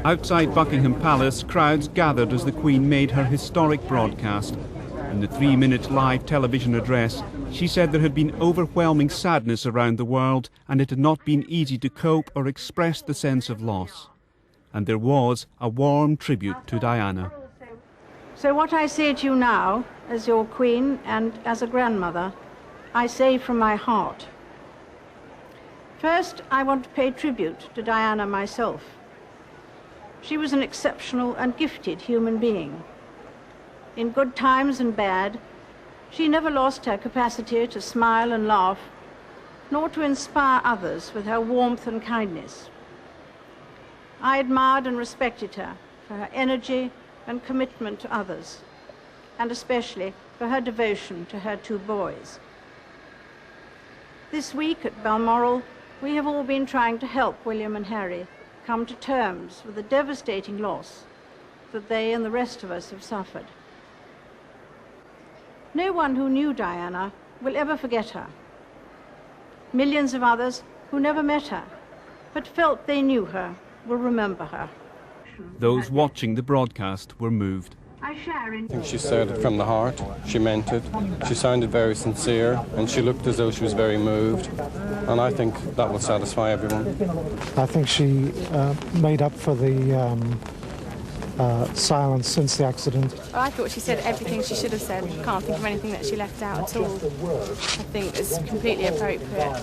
Outside Buckingham Palace, crowds gathered as the Queen made her historic broadcast. In the 3-minute live television address, she said there had been overwhelming sadness around the world and it had not been easy to cope or express the sense of loss. And there was a warm tribute to Diana. So what I say to you now, as your Queen and as a grandmother, I say from my heart. First, I want to pay tribute to Diana myself. She was an exceptional and gifted human being. In good times and bad, she never lost her capacity to smile and laugh, nor to inspire others with her warmth and kindness. I admired and respected her for her energy and commitment to others, and especially for her devotion to her 2 boys. This week at Balmoral, we have all been trying to help William and Harry come to terms with the devastating loss that they and the rest of us have suffered. No one who knew Diana will ever forget her. Millions of others who never met her, but felt they knew her, will remember her. Those watching the broadcast were moved. I think she said it from the heart. She meant it. She sounded very sincere, and she looked as though she was very moved. And I think that will satisfy everyone. I think she made up for the silence since the accident. I thought she said everything she should have said. Can't think of anything that she left out at all. I think it's completely appropriate.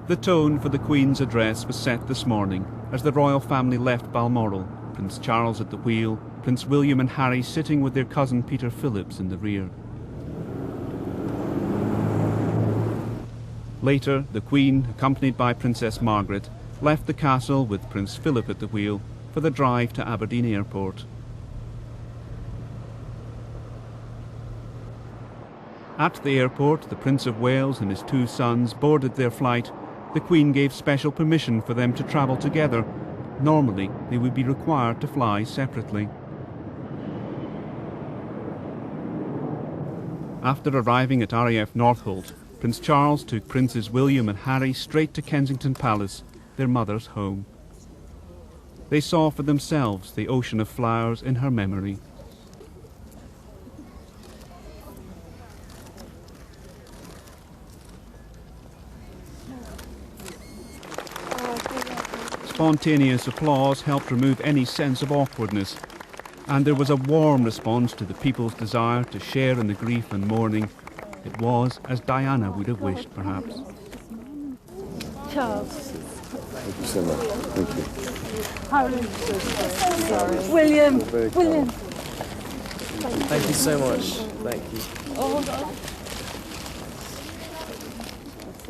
The tone for the Queen's address was set this morning as the royal family left Balmoral, Prince Charles at the wheel, Prince William and Harry sitting with their cousin Peter Phillips in the rear. Later, the Queen, accompanied by Princess Margaret, left the castle with Prince Philip at the wheel for the drive to Aberdeen Airport. At the airport, the Prince of Wales and his 2 sons boarded their flight. The Queen gave special permission for them to travel together. Normally, they would be required to fly separately. After arriving at RAF Northolt, Prince Charles took Princes William and Harry straight to Kensington Palace, their mother's home. They saw for themselves the ocean of flowers in her memory. Spontaneous applause helped remove any sense of awkwardness, and there was a warm response to the people's desire to share in the grief and mourning. It was as Diana would have wished, perhaps. Charles. Thank you so much. Thank you. Sorry. William. William. Thank you so much. Thank you.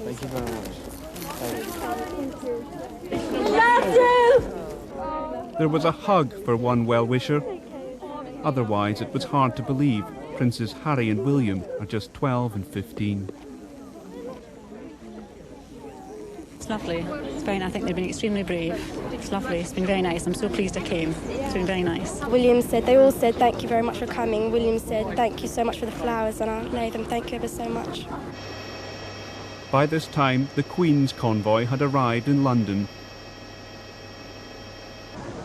Thank you very much. There was a hug for one well-wisher. Otherwise, it was hard to believe Princes Harry and William are just 12 and 15. It's lovely. It's very nice. I think they've been extremely brave. It's lovely. It's been very nice. I'm so pleased I came. It's been very nice. William said, they all said thank you very much for coming. William said thank you so much for the flowers, and I know them. Thank you ever so much. By this time, the Queen's convoy had arrived in London.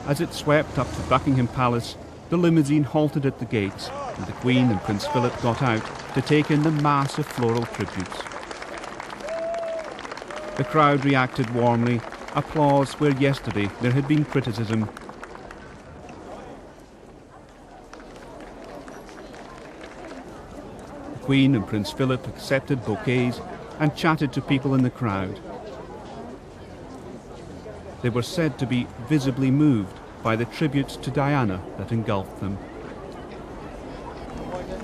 As it swept up to Buckingham Palace, the limousine halted at the gates, and the Queen and Prince Philip got out to take in the mass of floral tributes. The crowd reacted warmly, applause where yesterday there had been criticism. The Queen and Prince Philip accepted bouquets and chatted to people in the crowd. They were said to be visibly moved by the tributes to Diana that engulfed them.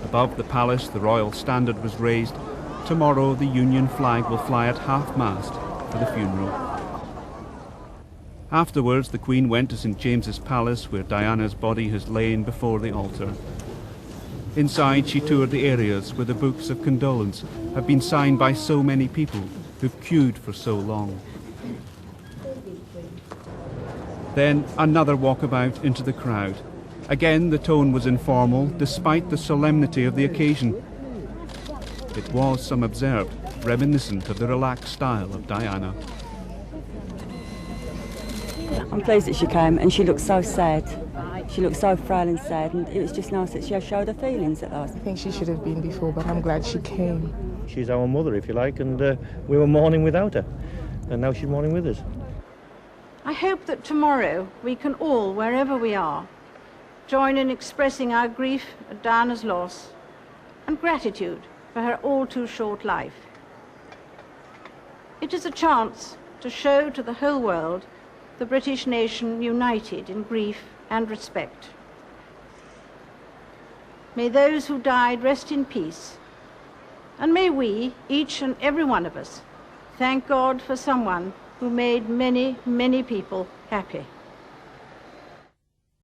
Above the palace, the royal standard was raised. Tomorrow, the Union flag will fly at half-mast for the funeral. Afterwards, the Queen went to St. James's Palace, where Diana's body has lain before the altar. Inside, she toured the areas where the books of condolence have been signed by so many people who've queued for so long. Then another walkabout into the crowd. Again, the tone was informal, despite the solemnity of the occasion. It was, some observed, reminiscent of the relaxed style of Diana. I'm pleased that she came, and she looked so sad. She looked so frail and sad, and it was just nice that she showed her feelings at last. I think she should have been before, but I'm glad she came. She's our mother, if you like, and we were mourning without her, and now she's mourning with us. I hope that tomorrow we can all, wherever we are, join in expressing our grief at Diana's loss and gratitude for her all too short life. It is a chance to show to the whole world the British nation united in grief and respect. May those who died rest in peace, and may we, each and every one of us, thank God for someone who made many, many people happy.